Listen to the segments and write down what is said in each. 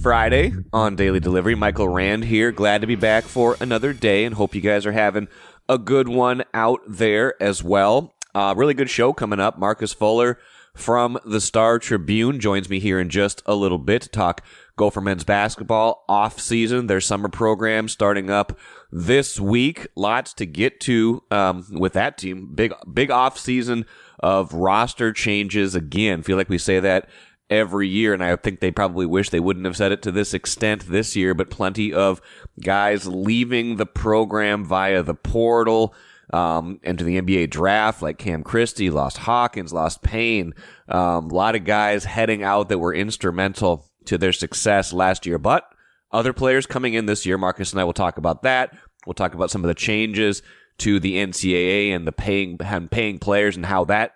Friday on Daily Delivery. Michael Rand here. Glad to be back for another day and hope you guys are having a good one out there as well. Really good show coming up. Marcus Fuller from the Star Tribune joins me here in just a little bit to talk Gopher men's basketball off-season. Their summer program starting up this week. Lots to get to with that team. Big off-season of roster changes again. Feel like we say that every year, and I think they probably wish they wouldn't have said it to this extent this year, but plenty of guys leaving the program via the portal, into the NBA draft, like Cam Christie, lost Hawkins, lost Payne. A lot of guys heading out that were instrumental to their success last year, but other players coming in this year. Marcus and I will talk about that. We'll talk about some of the changes to the NCAA and the paying players and how that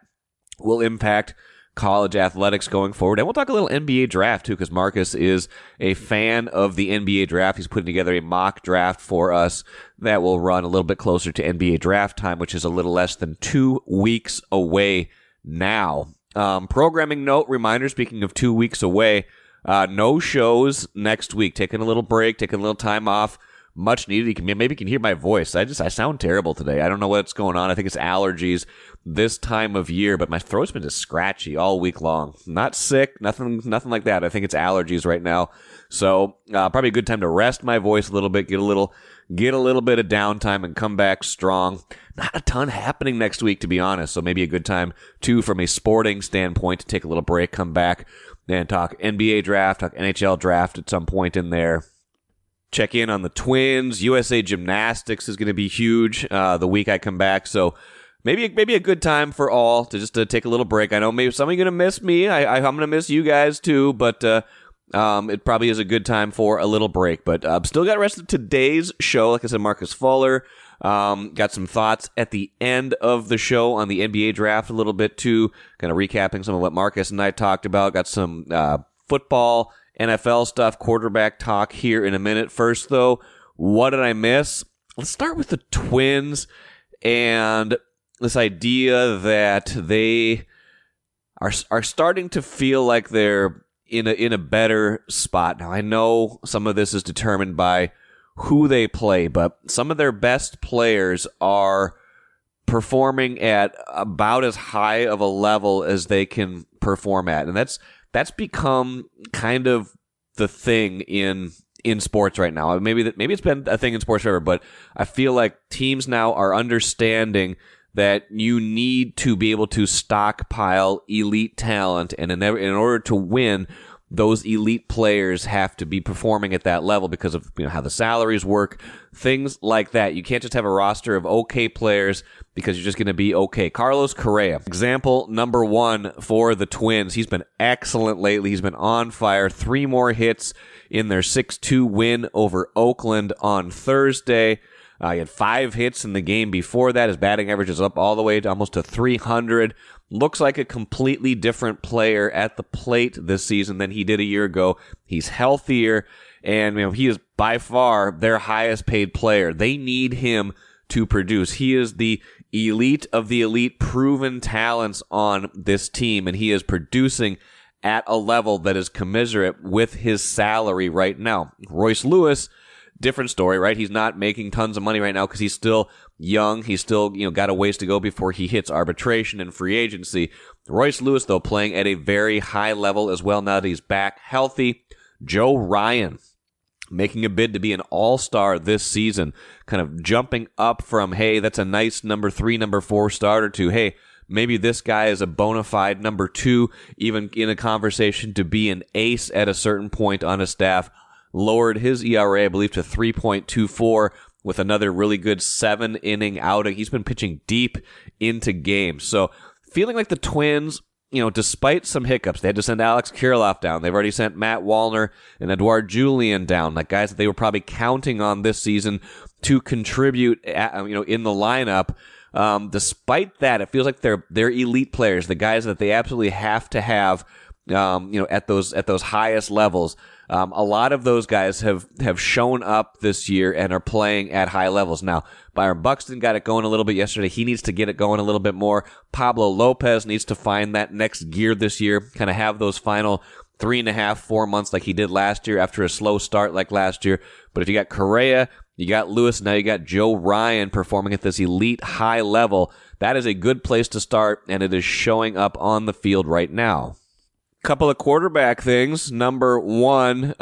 will impact college athletics going forward. And we'll talk a little NBA draft too, because Marcus is a fan of the NBA draft. He's putting together a mock draft for us that will run a little bit closer to NBA draft time, which is a little less than 2 weeks away now. Programming note, reminder, speaking of 2 weeks away, no shows next week. Taking a little break, taking a little time off. Much needed. Maybe you can hear my voice. I sound terrible today. I don't know what's going on. I think it's allergies this time of year, but my throat's been just scratchy all week long. Not sick, nothing like that. I think it's allergies right now. So probably a good time to rest my voice a little bit, get a little bit of downtime, and come back strong. Not a ton happening next week, to be honest. So maybe a good time too, from a sporting standpoint, to take a little break, come back, and talk NBA draft, talk NHL draft at some point in there. Check in on the Twins. USA Gymnastics is going to be huge the week I come back. So maybe a good time for all to just take a little break. I know maybe some of you are going to miss me. I'm going to miss you guys too, but it probably is a good time for a little break. But still got the rest of today's show. Like I said, Marcus Fuller. Got some thoughts at the end of the show on the NBA draft a little bit too. Kind of recapping some of what Marcus and I talked about. Got some football, NFL stuff, quarterback talk here in a minute. First, though, what did I miss? Let's start with the Twins and this idea that they are starting to feel like they're in a better spot. Now, I know some of this is determined by who they play, but some of their best players are performing at about as high of a level as they can perform at, and that's become kind of the thing in sports right now. Maybe it's been a thing in sports forever, but I feel like teams now are understanding that you need to be able to stockpile elite talent, and in order to win, those elite players have to be performing at that level because of how the salaries work, things like that. You can't just have a roster of okay players because you're just going to be okay. Carlos Correa, example number one for the Twins. He's been excellent lately. He's been on fire. 3 more hits in their 6-2 win over Oakland on Thursday. He had 5 hits in the game before that. His batting average is up all the way to almost to 300. Looks like a completely different player at the plate this season than he did a year ago. He's healthier, and he is by far their highest paid player. They need him to produce. He is the elite of the elite proven talents on this team, and he is producing at a level that is commensurate with his salary right now. Royce Lewis, different story, right? He's not making tons of money right now because he's still young. He's still, got a ways to go before he hits arbitration and free agency. Royce Lewis, though, playing at a very high level as well now that he's back healthy. Joe Ryan, making a bid to be an all-star this season, kind of jumping up from, hey, that's a nice number 3, number 4 starter to, hey, maybe this guy is a bona fide number 2, even in a conversation to be an ace at a certain point on a staff. Lowered his ERA, I believe, to 3.24 with another really good 7-inning outing. He's been pitching deep into games. So feeling like the Twins, despite some hiccups, they had to send Alex Kirilloff down. They've already sent Matt Wallner and Edouard Julien down, like guys that they were probably counting on this season to contribute, in the lineup. Despite that, it feels like they're elite players, the guys that they absolutely have to have, at those highest levels. A lot of those guys have shown up this year and are playing at high levels. Now, Byron Buxton got it going a little bit yesterday. He needs to get it going a little bit more. Pablo Lopez needs to find that next gear this year, kind of have those final 3.5, 4 months like he did last year after a slow start like last year. But if you got Correa, you got Lewis, now you got Joe Ryan performing at this elite high level, that is a good place to start, and it is showing up on the field right now. Couple of quarterback things. Number one,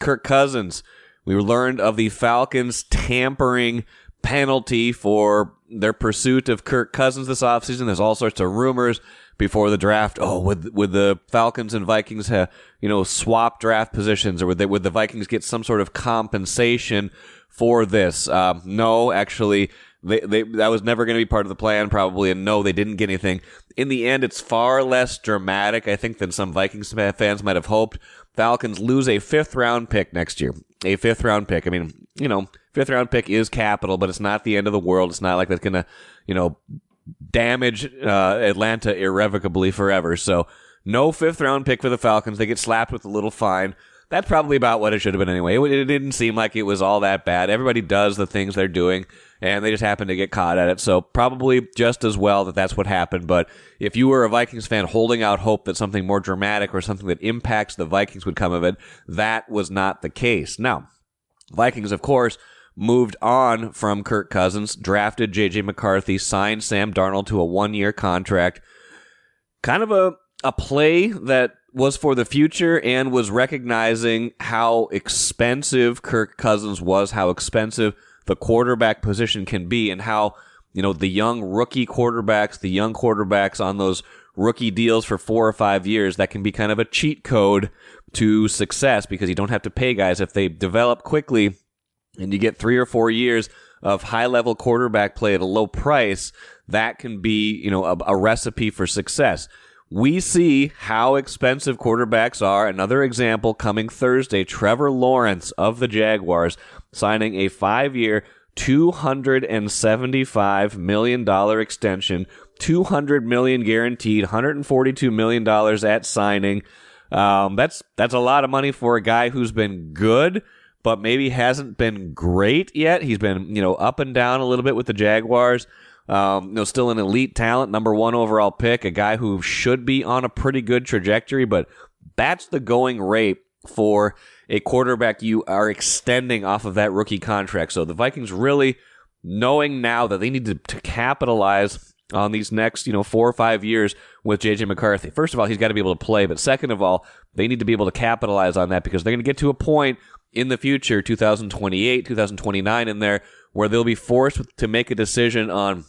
Kirk Cousins. We learned of the Falcons tampering penalty for their pursuit of Kirk Cousins this offseason. There's all sorts of rumors before the draft. Oh, would the Falcons and Vikings swap draft positions, or would the Vikings get some sort of compensation for this? No, actually, that was never going to be part of the plan, probably, and no, they didn't get anything. In the end, it's far less dramatic, I think, than some Vikings fans might have hoped. Falcons lose a 5th-round pick next year. A 5th-round pick. I mean, 5th-round pick is capital, but it's not the end of the world. It's not like that's going to, damage Atlanta irrevocably forever. So no 5th-round pick for the Falcons. They get slapped with a little fine. That's probably about what it should have been anyway. It didn't seem like it was all that bad. Everybody does the things they're doing, and they just happen to get caught at it. So probably just as well that that's what happened. But if you were a Vikings fan holding out hope that something more dramatic or something that impacts the Vikings would come of it, that was not the case. Now, Vikings, of course, moved on from Kirk Cousins, drafted J.J. McCarthy, signed Sam Darnold to a 1-year contract. Kind of a play that was for the future and was recognizing how expensive Kirk Cousins was, how expensive the quarterback position can be, and how, the young rookie quarterbacks, the young quarterbacks on those rookie deals for 4 or 5 years, that can be kind of a cheat code to success because you don't have to pay guys. If they develop quickly and you get 3 or 4 years of high-level quarterback play at a low price, that can be, a recipe for success. We see how expensive quarterbacks are. Another example coming Thursday, Trevor Lawrence of the Jaguars signing a 5-year, $275 million extension, $200 million guaranteed, $142 million at signing. That's a lot of money for a guy who's been good, but maybe hasn't been great yet. He's been, up and down a little bit with the Jaguars. Still an elite talent, number 1 overall pick, a guy who should be on a pretty good trajectory, but that's the going rate for a quarterback you are extending off of that rookie contract. So the Vikings really knowing now that they need to capitalize on these next, 4 or 5 years with J.J. McCarthy. First of all, he's got to be able to play, but second of all, they need to be able to capitalize on that because they're going to get to a point in the future, 2028, 2029 in there, where they'll be forced to make a decision on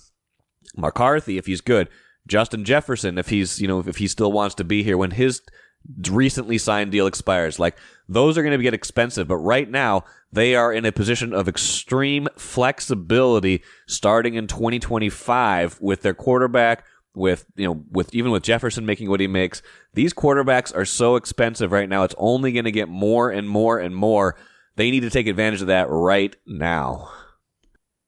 McCarthy if he's good, Justin Jefferson if he's if he still wants to be here when his recently signed deal expires. Like, those are going to get expensive, but right now they are in a position of extreme flexibility starting in 2025 with their quarterback, with Jefferson making what he makes. These quarterbacks are so expensive right now. It's only going to get more and more and more. They need to take advantage of that right now.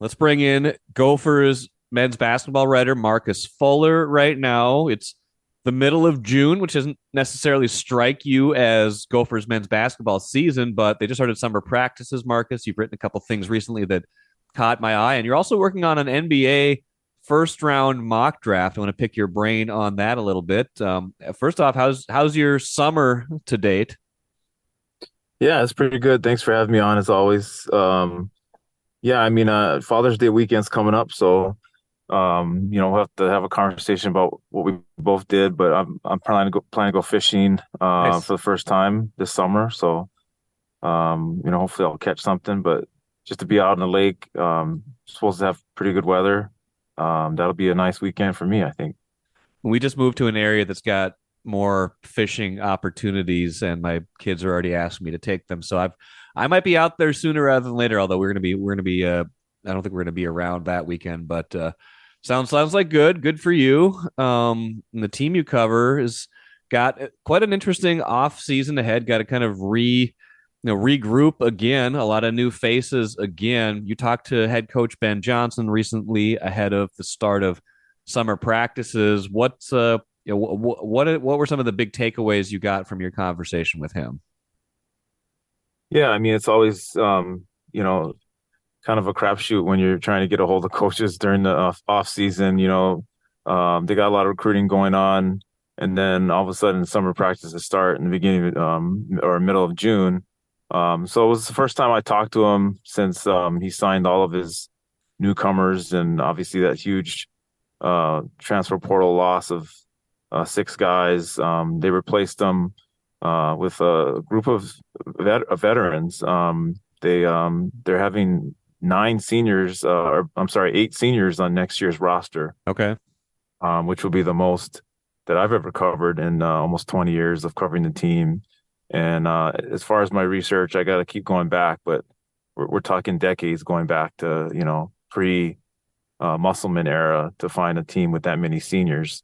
Let's bring in Gophers men's basketball writer Marcus Fuller right now. It's the middle of June, which doesn't necessarily strike you as Gophers men's basketball season, but they just started summer practices, Marcus. You've written a couple things recently that caught my eye, and you're also working on an NBA first-round mock draft. I want to pick your brain on that a little bit. First off, how's your summer to date? Yeah, it's pretty good. Thanks for having me on, as always. Father's Day weekend's coming up, so we'll have to have a conversation about what we both did. But I'm planning to go fishing Nice. for the first time this summer. So hopefully I'll catch something. But just to be out in the lake, supposed to have pretty good weather. That'll be a nice weekend for me, I think. We just moved to an area that's got more fishing opportunities, and my kids are already asking me to take them. So I might be out there sooner rather than later. Although we're gonna be I don't think we're gonna be around that weekend. But sounds like good for you. And the team you cover has got quite an interesting off season ahead. Got to kind of regroup again. A lot of new faces again. You talked to head coach Ben Johnson recently ahead of the start of summer practices. What were some of the big takeaways you got from your conversation with him? Yeah, I mean, it's always kind of a crapshoot when you're trying to get a hold of coaches during the off season. They got a lot of recruiting going on. And then all of a sudden, summer practices start in the beginning or middle of June. So it was the first time I talked to him since he signed all of his newcomers, and obviously that huge transfer portal loss of six guys. They replaced them with a group of veterans. They're having nine seniors, or I'm sorry, eight seniors on next year's roster, Okay. which will be the most that I've ever covered in almost 20 years of covering the team. And as far as my research, I got to keep going back, but we're talking decades going back to, pre Musselman era to find a team with that many seniors.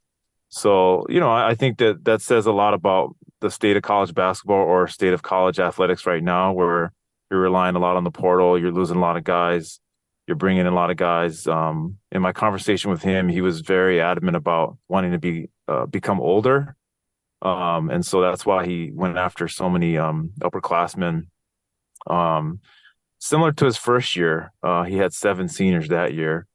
So, I think that that says a lot about the state of college basketball or state of college athletics right now, where you're relying a lot on the portal, you're losing a lot of guys, you're bringing in a lot of guys. In my conversation with him, he was very adamant about wanting to become older. And so that's why he went after so many upperclassmen. Um, Similar to his first year, he had seven seniors that year.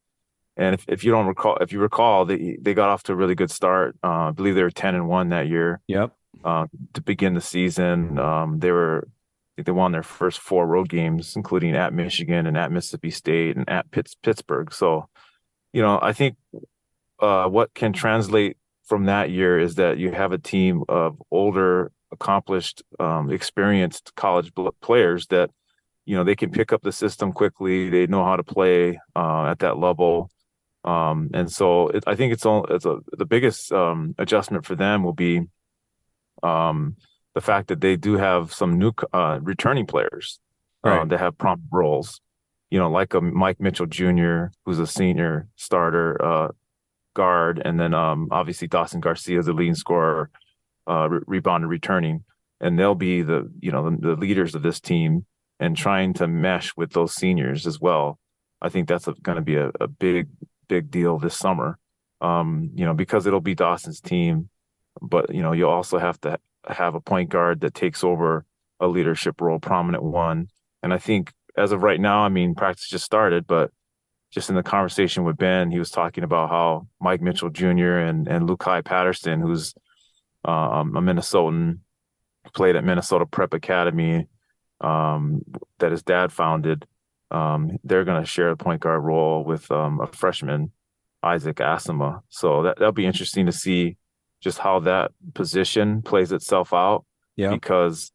And if you recall, they got off to a really good start. I believe they were 10-1 that year Yep. to begin the season. I think they won their first four road games, including at Michigan and at Mississippi State and at Pittsburgh. So, I think what can translate from that year is that you have a team of older, accomplished, experienced college players that, they can pick up the system quickly. They know how to play at that level. And so I think the biggest adjustment for them will be the fact that they do have some new returning players Right. that have prominent roles. Like a Mike Mitchell Jr., who's a senior starter guard, and then obviously Dawson Garcia is the leading scorer, rebounder, returning, and they'll be the leaders of this team and trying to mesh with those seniors as well. I think that's going to be a big deal this summer, because it'll be Dawson's team, but you'll also have to have a point guard that takes over a leadership role, prominent one. And I think as of right now, I mean, practice just started, but just in the conversation with Ben, he was talking about how Mike Mitchell Jr. and Lukai Patterson, who's a Minnesotan, played at Minnesota Prep Academy, that his dad founded. They're going to share a point guard role with a freshman, Isaac Asima. So that'll be interesting to see just how that position plays itself out, Yeah. because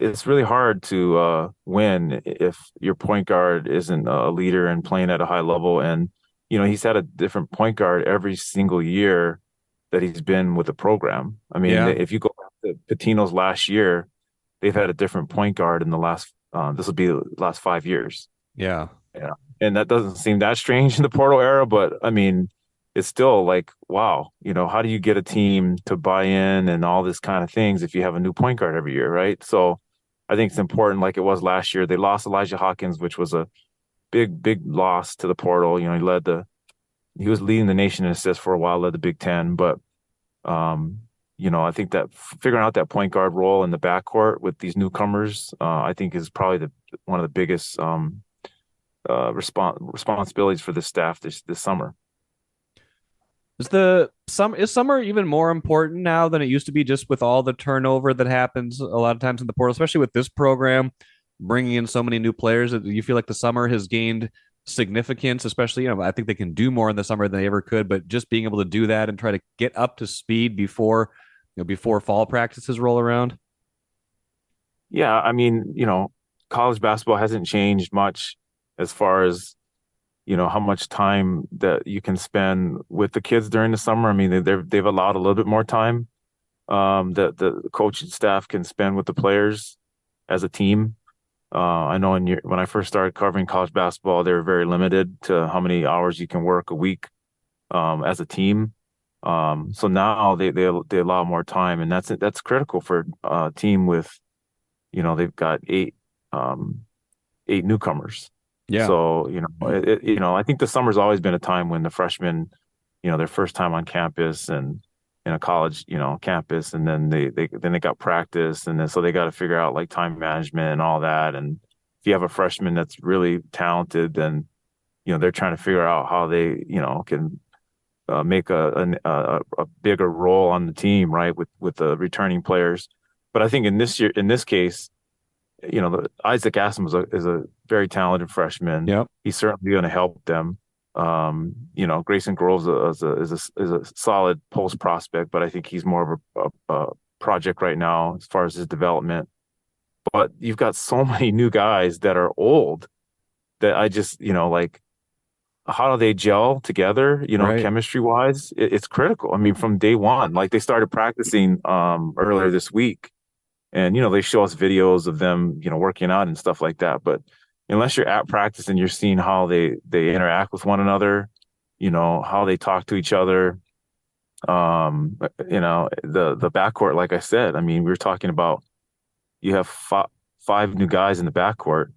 it's really hard to win if your point guard isn't a leader and playing at a high level. And he's had a different point guard every single year that he's been with the program. I mean, Yeah. if you go back to Patino's last year, they've had a different point guard in the last this will be the last 5 years. Yeah. Yeah. And that doesn't seem that strange in the portal era, but I mean, it's still like, wow, how do you get a team to buy in and all this kind of things if you have a new point guard every year, right? So I think it's important, like it was last year. They lost Elijah Hawkins, which was a big loss to the portal. He was leading the nation in assists for a while, led the Big Ten, but I think that figuring out that point guard role in the backcourt with these newcomers, I think is probably one of the biggest responsibilities for the staff this summer. Is summer even more important now than it used to be, just with all the turnover that happens a lot of times in the portal, especially with this program bringing in so many new players? Do you feel like the summer has gained significance, especially, I think they can do more in the summer than they ever could, but just being able to do that and try to get up to speed before fall practices roll around? Yeah, I mean, college basketball hasn't changed much as far as how much time that you can spend with the kids during the summer. I mean, they've allowed a little bit more time that the coaching staff can spend with the players as a team. I know when I first started covering college basketball, they were very limited to how many hours you can work a week as a team. So now they allow more time, and that's critical for a team with they've got eight newcomers. Yeah. So, I think the summer's always been a time when the freshmen, their first time on campus and in a college, campus, and then they got practice, and then so they got to figure out like time management and all that. And if you have a freshman that's really talented, then they're trying to figure out how they can make a bigger role on the team, right, with the returning players. But I think in this case, Isaac Assam is a very talented freshman. Yep. He's certainly going to help them. Grayson Groves is a solid post prospect, but I think he's more of a project right now as far as his development. But you've got so many new guys that are old that I just, like, how do they gel together, Right. chemistry wise? It's critical. I mean, from day one, like they started practicing earlier this week, and they show us videos of them, working out and stuff like that. But unless you're at practice and you're seeing how they interact with one another, how they talk to each other, the backcourt, like I said, I mean, we were talking about you have five new guys in the backcourt.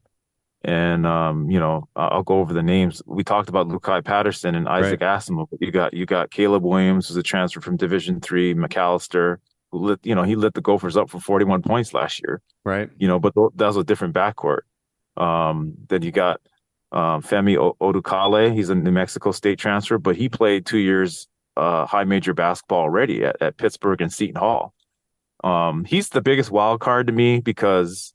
And I'll go over the names. We talked about Lukai Patterson and Isaac Right. Asimov. You got Caleb Williams, who's a transfer from Division III, McAllister, who he lit the Gophers up for 41 points last year. Right. But that was a different backcourt. Then you got Femi Odukale. He's a New Mexico State transfer, but he played 2 years high major basketball already at Pittsburgh and Seton Hall. He's the biggest wild card to me because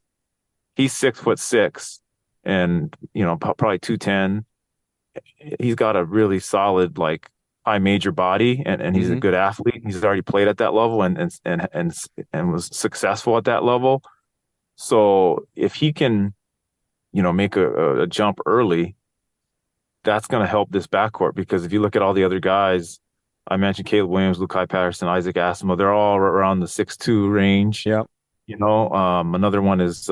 he's 6'6" and probably 210. He's got a really solid like high major body, and he's a Hmm. good athlete. He's already played at that level and was successful at that level. So if he can make a jump early, that's going to help this backcourt, because if you look at all the other guys I mentioned, Caleb Williams, Lukai Patterson, Isaac Asimo, they're all around the 6'2" range. Yep. Another one is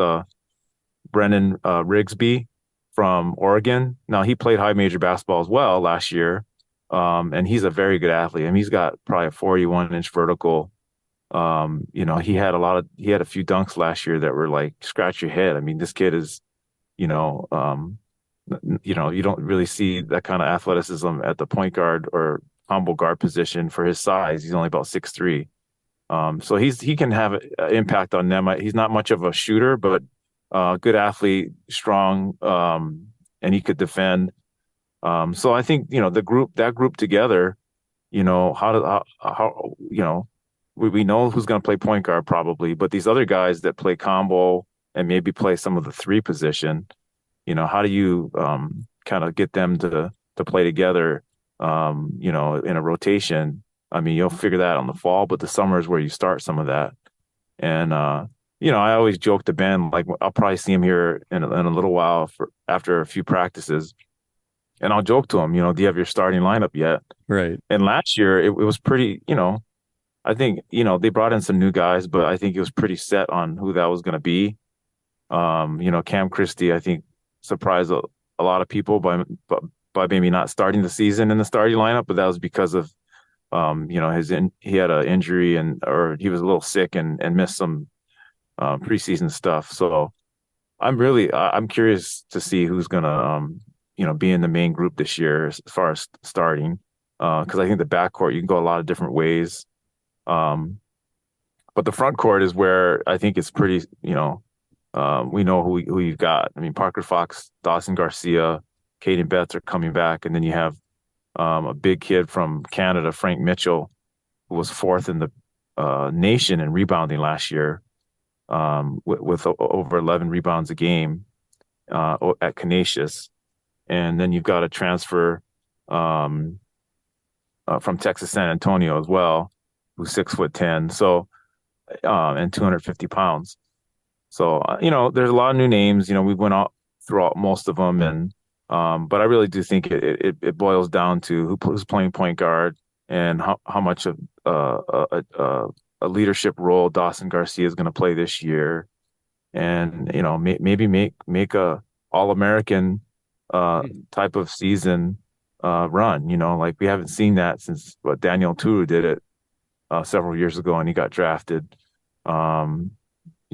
Brennan Rigsby from Oregon. Now, he played high major basketball as well last year, and he's a very good athlete. I mean, he's got probably a 41-inch vertical. He had a few dunks last year that were like scratch your head. I mean, this kid is, you know, um, you don't really see that kind of athleticism at the point guard or combo guard position for his size. He's only about 6'3". So he can have an impact on them. He's not much of a shooter, but good athlete, strong, and he could defend. So I think that group together, we know who's going to play point guard probably, but these other guys that play combo and maybe play some of the three position, how do you kind of get them to play together, in a rotation? I mean, you'll figure that on the fall, but the summer is where you start some of that. And I always joke to Ben, like I'll probably see him here in a little while after a few practices, and I'll joke to him, do you have your starting lineup yet? Right. And last year it was pretty, I think they brought in some new guys, but I think it was pretty set on who that was going to be. Cam Christie, I think, surprised a lot of people by maybe not starting the season in the starting lineup, but that was because of he had an injury or he was a little sick and missed some preseason stuff. So I'm curious to see who's gonna be in the main group this year as far as starting, because I think the backcourt you can go a lot of different ways. But the front court is where I think it's pretty, we know who you've got. I mean, Parker Fox, Dawson Garcia, Caden Betts are coming back, and then you have a big kid from Canada, Frank Mitchell, who was fourth in the nation in rebounding last year, with over 11 rebounds a game at Canisius. And then you've got a transfer from Texas San Antonio as well, who's 6'10", so and 250 pounds. So there's a lot of new names. We went out throughout most of them, and but I really do think it boils down to who's playing point guard and how much of a leadership role Dawson Garcia is going to play this year, and maybe make a All-American type of season run. Like we haven't seen that since Daniel Turu did it several years ago, and he got drafted.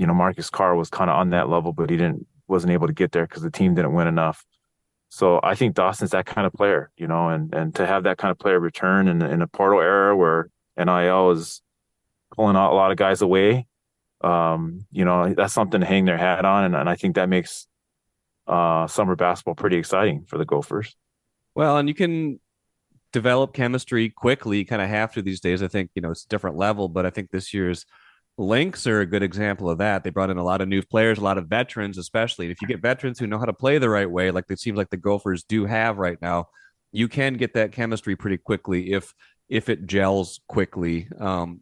Marcus Carr was kind of on that level, but wasn't able to get there because the team didn't win enough. So I think Dawson's that kind of player, and to have that kind of player return in a portal era where NIL is pulling out a lot of guys away, that's something to hang their hat on, and I think that makes summer basketball pretty exciting for the Gophers. Well, and you can develop chemistry quickly. You kind of have to these days. I think, it's a different level, but I think this year's Lynx are a good example of that. They brought in a lot of new players, a lot of veterans, especially. And if you get veterans who know how to play the right way, like it seems like the Gophers do have right now, you can get that chemistry pretty quickly if it gels quickly.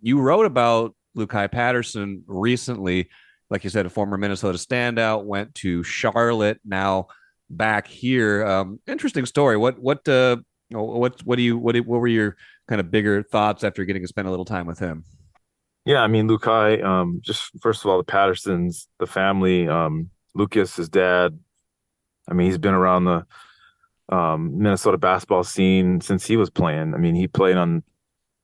You wrote about Lukai Patterson recently, like you said, a former Minnesota standout, went to Charlotte, now back here. Interesting story. What were your kind of bigger thoughts after getting to spend a little time with him? Yeah, I mean, Lukai, just first of all, the Pattersons, the family, Lucas, his dad, I mean, he's been around the Minnesota basketball scene since he was playing. I mean, he played on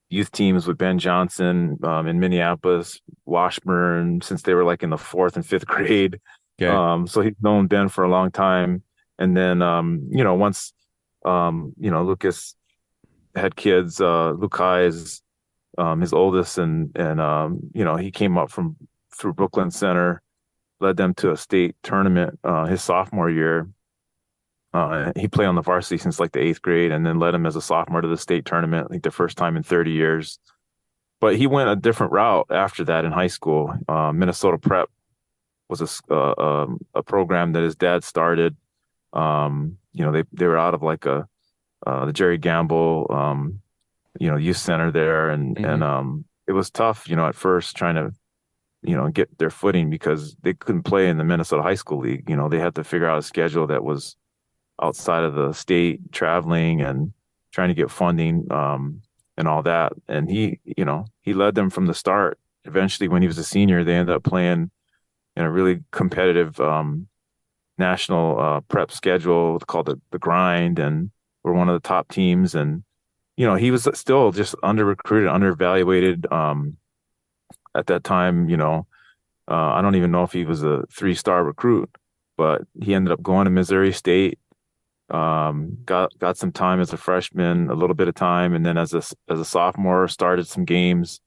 youth teams with Ben Johnson in Minneapolis, Washburn, since they were like in the fourth and fifth grade. Okay. So he's known Ben for a long time. And then, once, Lucas had kids, Lukai is his oldest, and he came up from through Brooklyn Center, led them to a state tournament his sophomore year. He played on the varsity since like the eighth grade, and then led him as a sophomore to the state tournament, like the first time in 30 years. But he went a different route after that in high school. Minnesota Prep was a program that his dad started. They were out of like the Jerry Gamble youth center there, and it was tough, at first trying to get their footing because they couldn't play in the Minnesota High School League. They had to figure out a schedule that was outside of the state, traveling and trying to get funding and all that. And he led them from the start. Eventually, when he was a senior, they ended up playing in a really competitive national prep schedule called the Grind, and were one of the top teams. And he was still just under recruited, under evaluated at that time. I don't even know if he was a 3-star recruit, but he ended up going to Missouri State. Got some time as a freshman, a little bit of time, and then as a sophomore, started some games.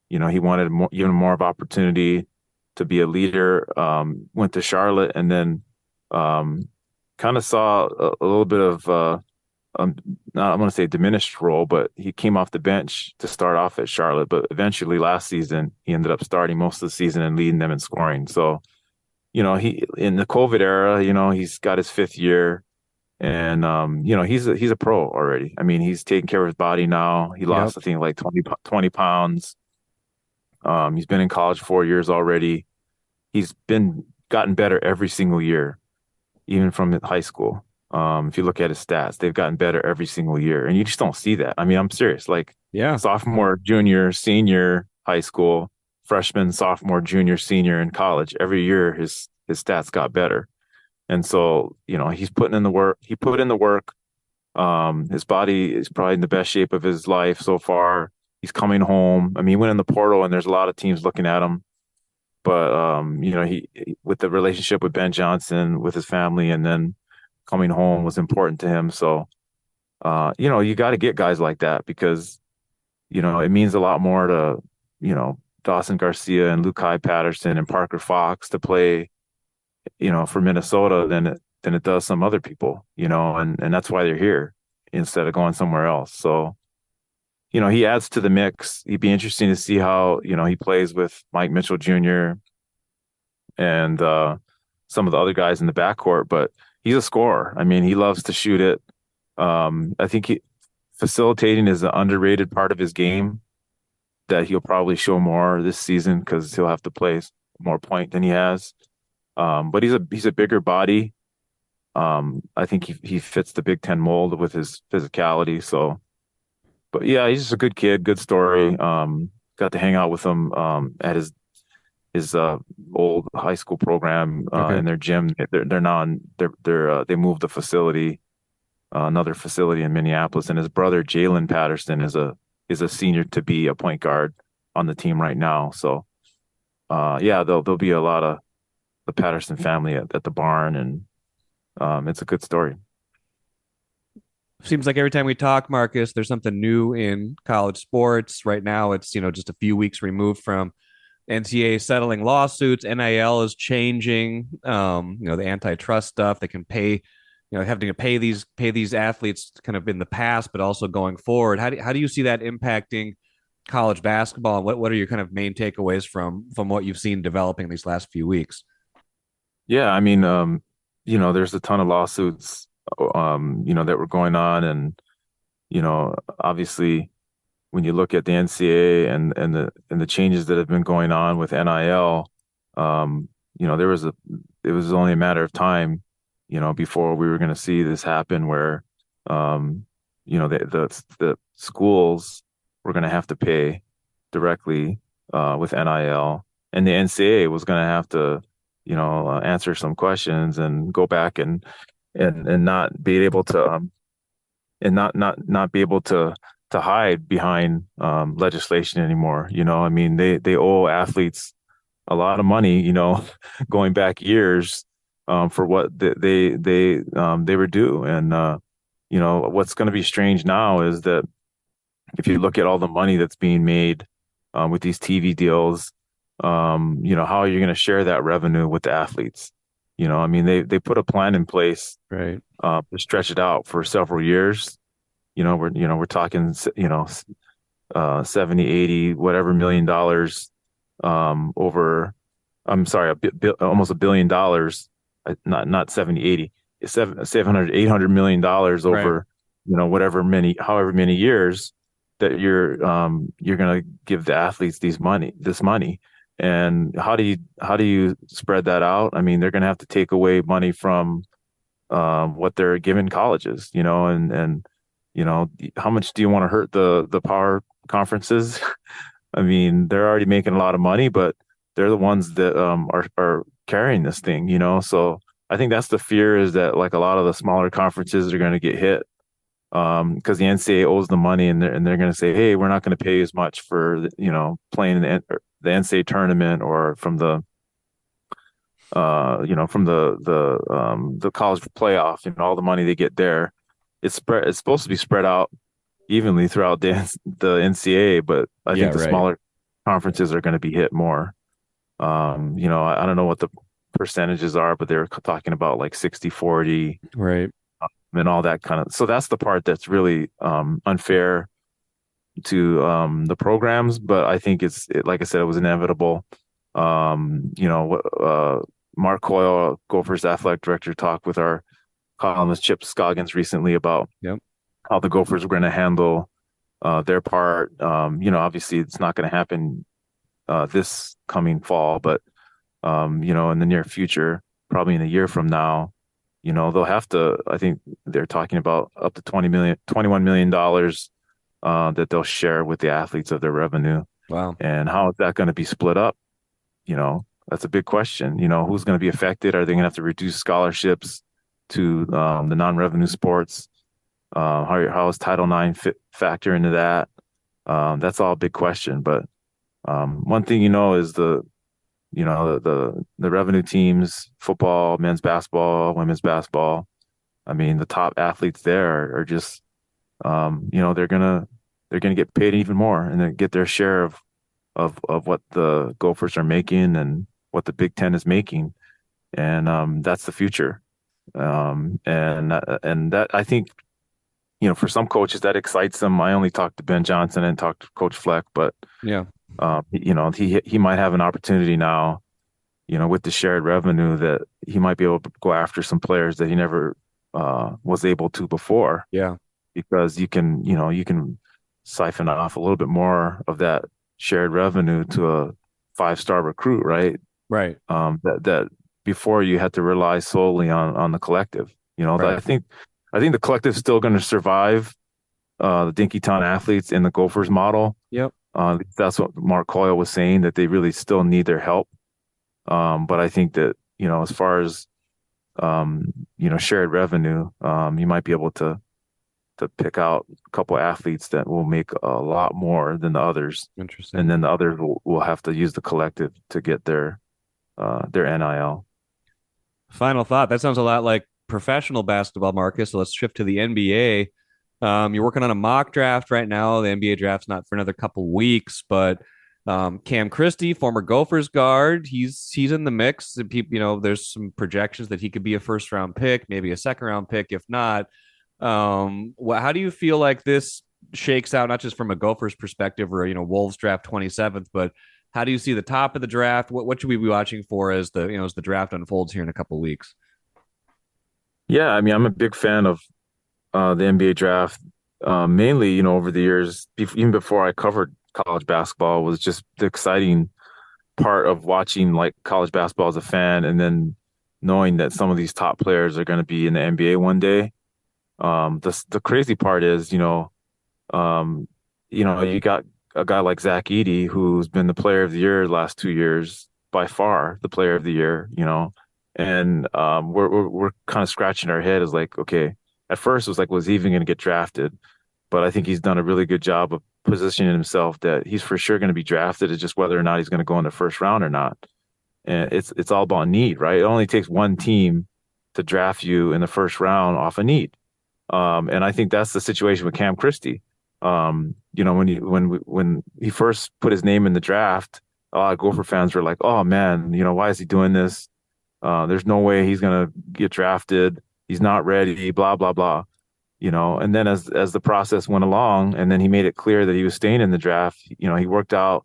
He wanted even more of opportunity to be a leader. Went to Charlotte, and then kind of saw a little bit of not, I'm going to say diminished role, but he came off the bench to start off at Charlotte. But eventually, last season, he ended up starting most of the season and leading them in scoring. So, he in the COVID era, he's got his 5th year. And he's a pro already. I mean, he's taking care of his body now. He lost, I think, like 20 pounds. He's been in college 4 years already. He's gotten better every single year, even from high school. If you look at his stats, they've gotten better every single year, and you just don't see that. I mean, I'm serious. Like, sophomore, junior, senior, high school, freshman, sophomore, junior, senior in college, every year his stats got better. And so, he's putting in the work. He put in the work. His body is probably in the best shape of his life so far. He's coming home. I mean, he went in the portal, and there's a lot of teams looking at him. But he with the relationship with Ben Johnson, with his family, and then coming home was important to him. So, you got to get guys like that because, it means a lot more to, Dawson Garcia and Lukai Patterson and Parker Fox to play, for Minnesota than it does some other people, and that's why they're here instead of going somewhere else. So, he adds to the mix. He'd be interesting to see how, he plays with Mike Mitchell Jr. and some of the other guys in the backcourt, but he's a scorer. I mean, he loves to shoot it. I think facilitating is an underrated part of his game that he'll probably show more this season because he'll have to play more point than he has. But he's a bigger body. I think he fits the Big Ten mold with his physicality. So, but yeah, he's just a good kid, good story. Got to hang out with him at his old high school program in their gym. They moved the facility, another facility in Minneapolis, and his brother Jalen Patterson is a senior to be a point guard on the team right now. So, there'll be a lot of the Patterson family at the barn, and it's a good story. Seems like every time we talk, Marcus, there's something new in college sports. Right now, it's just a few weeks removed from NCAA settling lawsuits. NIL is changing. The antitrust stuff. They can pay having to pay these athletes kind of in the past, but also going forward. How do you see that impacting college basketball? And what are your kind of main takeaways from what you've seen developing these last few weeks? Yeah, I mean, there's a ton of lawsuits, that were going on, and obviously, when you look at the NCAA and the changes that have been going on with NIL, there it was only a matter of time, before we were going to see this happen, where, um, the schools were going to have to pay directly with NIL, and the NCAA was going to have to, answer some questions and go back and not be able to not be able to hide behind legislation anymore. I mean, they owe athletes a lot of money, going back years, for what they were due. And what's going to be strange now is that if you look at all the money that's being made with these TV deals, how are you going to share that revenue with the athletes? I mean, they put a plan in place, Right. to stretch it out for several years. We're talking, 70, 80, whatever $1 million, over, I'm sorry, almost $1 billion, not 70, 80, 700, $800 million Right. over, however many years that you're going to give the athletes this money. And how do you spread that out? I mean, they're going to have to take away money from what they're giving colleges, and how much do you want to hurt the power conferences? I mean, they're already making a lot of money, but they're the ones that are carrying this thing, So I think that's the fear, is that, like, a lot of the smaller conferences are going to get hit, because the NCAA owes the money, and they're going to say, hey, we're not going to pay as much for playing in the NCAA tournament, or from the college playoff, all the money they get there. It's supposed to be spread out evenly throughout the NCAA, but I Yeah. think the Right. smaller conferences are going to be hit more. I don't know what the percentages are, but they're talking about like 60-40 Right. and all that kind of. So that's the part that's really unfair to the programs, but I think like I said, it was inevitable. Mark Coyle, Gophers athletic director, talked with our columnist Chip Scoggins recently about Yep. how the Gophers were going to handle their part. Obviously, it's not going to happen this coming fall, but in the near future, probably in a year from now, they'll have to. I think they're talking about up to $21 million that they'll share with the athletes of their revenue. Wow. And how is that going to be split up? That's a big question. Who's going to be affected? Are they going to have to reduce scholarships to the non-revenue sports? How is Title IX factor into that? That's all a big question. But one thing is the revenue teams, football, men's basketball, women's basketball. I mean, the top athletes there are just they're gonna get paid even more, and then get their share of what the Gophers are making and what the Big Ten is making, and that's the future. And that, I think, for some coaches that excites them. I only talked to Ben Johnson and talked to Coach Fleck, but Yeah. he might have an opportunity now, with the shared revenue, that he might be able to go after some players that he never was able to before, Yeah. because you can siphon off a little bit more of that shared revenue to a five-star recruit, right? Right. That before you had to rely solely on the collective. Right. I think the collective is still going to survive the Dinkytown athletes in the Gophers model. Yep. That's what Mark Coyle was saying, that they really still need their help. But I think that, as far as shared revenue, you might be able to pick out a couple athletes that will make a lot more than the others, and Interesting. then the others will have to use the collective to get their NIL. Final thought. That sounds a lot like professional basketball, Marcus. So let's shift to the NBA. You're working on a mock draft right now. The NBA draft's not for another couple weeks, but Cam Christie, former Gophers guard, he's in the mix. People, there's some projections that he could be a first round pick, maybe a second round pick, if not. How do you feel like this shakes out, not just from a Gophers perspective or Wolves draft 27th, but how do you see the top of the draft? What should we be watching for as the draft unfolds here in a couple of weeks? Yeah, I mean, I'm a big fan of the NBA draft. Mainly, over the years, even before I covered college basketball, was just the exciting part of watching like college basketball as a fan, and then knowing that some of these top players are going to be in the NBA one day. The crazy part is, um, you got a guy like Zach Edey, who's been the player of the year the last 2 years, by far the player of the year, and we're kind of scratching our head as like, okay, at first it was like, was he even going to get drafted? But I think he's done a really good job of positioning himself that he's for sure going to be drafted. It's just whether or not he's going to go in the first round or not. And it's all about need, right? It only takes one team to draft you in the first round off a need. And I think that's the situation with Cam Christie. When he first put his name in the draft, a lot of Gopher fans were like, "Oh man, why is he doing this? There's no way he's gonna get drafted. He's not ready." Blah blah blah. And then as the process went along, and then he made it clear that he was staying in the draft. He worked out.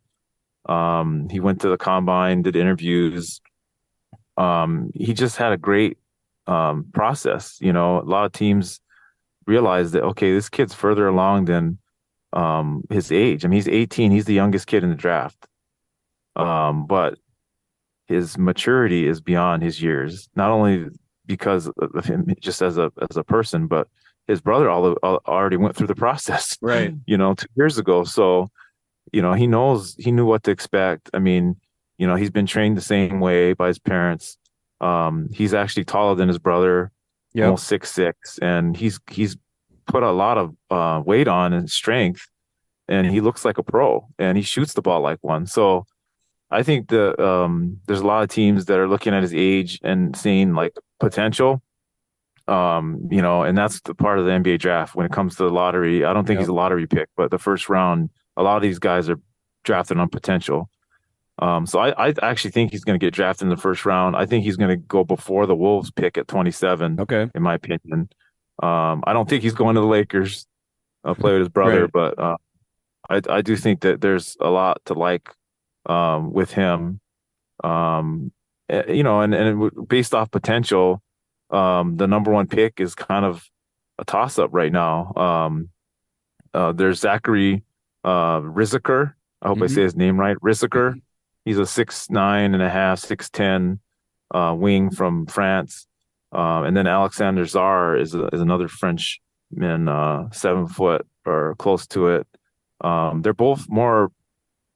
He went to the combine, did interviews. He just had a great process. A lot of teams realized that, okay, this kid's further along than his age. I mean, he's 18. He's the youngest kid in the draft. But his maturity is beyond his years, not only because of him just as a person, but his brother already went through the process, Right. 2 years ago. So, he knew what to expect. I mean, he's been trained the same way by his parents. He's actually taller than his brother, Yep. almost 6'6", and he's put a lot of weight on and strength, and he looks like a pro, and he shoots the ball like one. So I think there's a lot of teams that are looking at his age and seeing like potential. And that's the part of the NBA draft when it comes to the lottery. I don't think he's a lottery pick, but the first round, a lot of these guys are drafted on potential. So I actually think he's going to get drafted in the first round. I think he's going to go before the Wolves pick at 27, Okay. in my opinion. I don't think he's going to the Lakers, play with his brother, Right. but I do think that there's a lot to like with him. Based off potential, the number one pick is kind of a toss up right now. There's Zachary Riziker. I hope I say his name right. Riziker. He's a 6'9.5", 6'10" wing from France. And then Alexander Czar is another Frenchman, 7 foot or close to it. They're both more,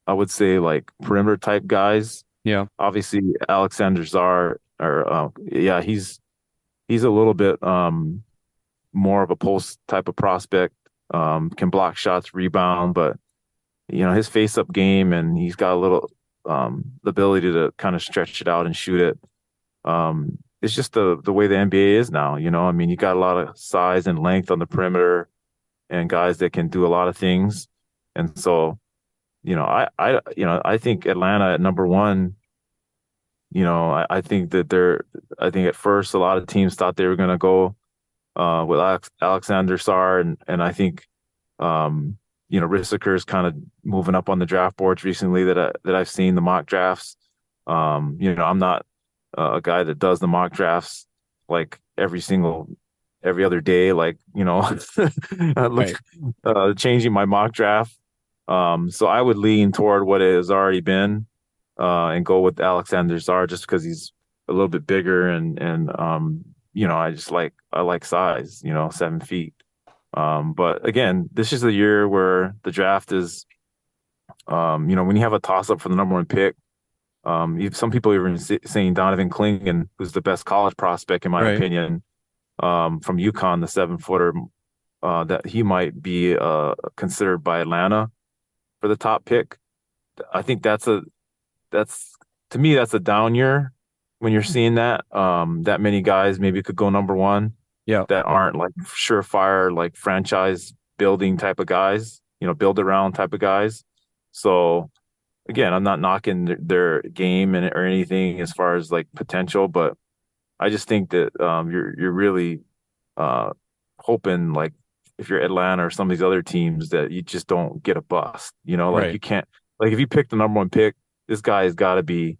I would say, like perimeter type guys. Yeah. Obviously, Alexander Czar, he's a little bit more of a post type of prospect. Can block shots, rebound, but his face up game, and he's got a little the ability to kind of stretch it out and shoot it. It's just the way the NBA is now. I mean, you got a lot of size and length on the perimeter, and guys that can do a lot of things. And so, I think Atlanta at number one. I think at first a lot of teams thought they were going to go with Alexander Sarr, and I think Rissiker is kind of moving up on the draft boards recently that I've seen the mock drafts. I'm not a guy that does the mock drafts like every other day, like Right. changing my mock draft. So I would lean toward what it has already been. And go with Alexander Czar just because he's a little bit bigger and I like size, 7 feet. But again, this is a year where the draft is, when you have a toss up for the number one pick, some people are even saying Donovan Clingan, who's the best college prospect in my Right. opinion, from UConn, the 7-footer, that he might be considered by Atlanta for the top pick. I think that's to me, that's a down year when you're seeing that many guys maybe could go number one. Yeah. That aren't like surefire, like franchise building type of guys, build around type of guys. So, again, I'm not knocking their game or anything as far as like potential, but I just think that you're really uh, hoping, like, if you're Atlanta or some of these other teams, that you just don't get a bust. Like, Right. you can't, like, if you pick the number one pick, this guy has got to be,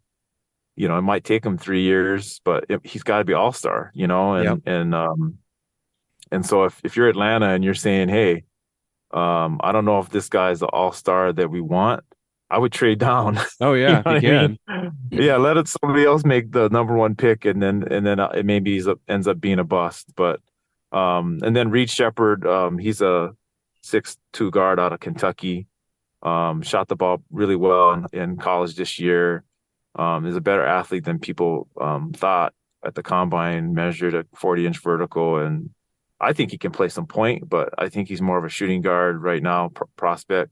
it might take him 3 years, but he's got to be all-star. Yep. And so if you're Atlanta and you're saying, hey, I don't know if this guy's the all-star that we want, I would trade down. Oh You yeah, know if you what I mean? can. Yeah, somebody else make the number one pick, and then it maybe ends up being a bust. But and then Reed Shepherd, he's a 6'2" guard out of Kentucky. Shot the ball really well in college this year. Is a better athlete than people thought at the combine. Measured at 40-inch vertical, and I think he can play some point, but I think he's more of a shooting guard right now, prospect,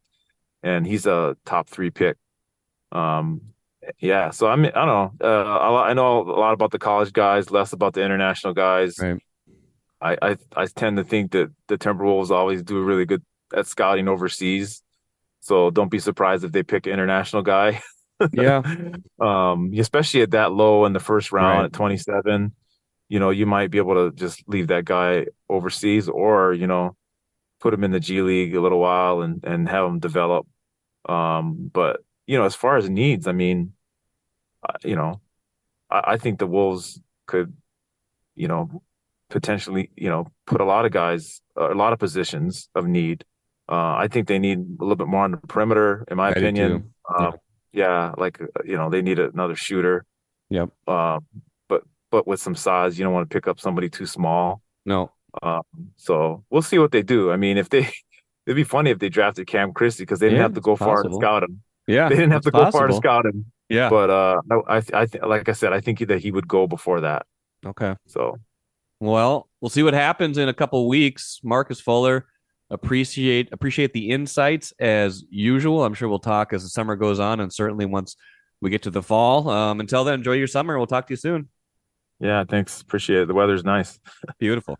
and he's a top 3 pick. Um, yeah, so I don't know. I know a lot about the college guys, less about the international guys. Right. I tend to think that the Timberwolves always do really good at scouting overseas. So don't be surprised if they pick an international guy. Yeah. Especially at that low in the first round Right. at 27, you might be able to just leave that guy overseas, or, put him in the G League a little while and have him develop. But, as far as needs, I mean, you know, I think the Wolves could, you know, potentially, put a lot of guys, a lot of positions of need. I think they need a little bit more on the perimeter, in my I do too. opinion. Yeah, like, they need another shooter. Yep. Uh, but with some size, you don't want to pick up somebody too small. No. Um, so we'll see what they do. I mean, it'd be funny if they drafted Cam Christie, because they didn't Yeah, have to it's go far to possible. scout him. Yeah, They didn't have it's to go far to possible. scout him. Yeah. But like I said, I think that he would go before that. Okay. So Well, we'll see what happens in a couple weeks. Marcus Fuller, appreciate the insights as usual. I'm sure we'll talk as the summer goes on, and certainly once we get to the fall. Until then, enjoy your summer. We'll talk to you soon. yeah, thanks. Appreciate it. The weather's nice. Beautiful.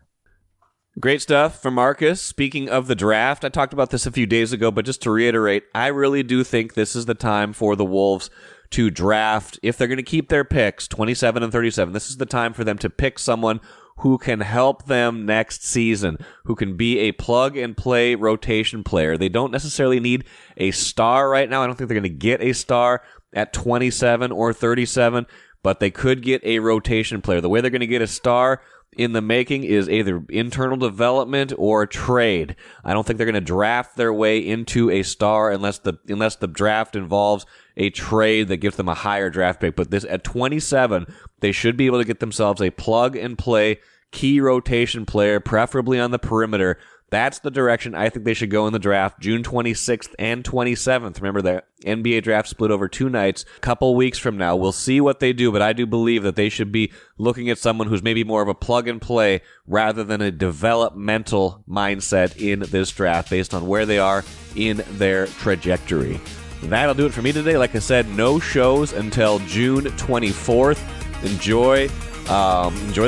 Great stuff from Marcus. Speaking of the draft, I talked about this a few days ago, but just to reiterate, I really do think this is the time for the Wolves to draft. If they're going to keep their picks, 27 and 37, this is the time for them to pick someone who can help them next season, who can be a plug-and-play rotation player. They don't necessarily need a star right now. I don't think they're going to get a star at 27 or 37, but they could get a rotation player. The way they're going to get a star in the making is either internal development or trade. I don't think they're going to draft their way into a star unless the draft involves a trade that gives them a higher draft pick. But this at 27, they should be able to get themselves a plug and play key rotation player, preferably on the perimeter. That's the direction I think they should go in the draft, June 26th and 27th. Remember, the NBA draft split over 2 nights. A couple weeks from now, we'll see what they do, but I do believe that they should be looking at someone who's maybe more of a plug-and-play rather than a developmental mindset in this draft based on where they are in their trajectory. That'll do it for me today. Like I said, no shows until June 24th. Enjoy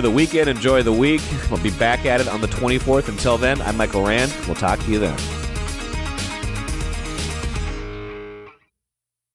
the weekend. Enjoy the week. We'll be back at it on the 24th. Until then, I'm Michael Rand. We'll talk to you then.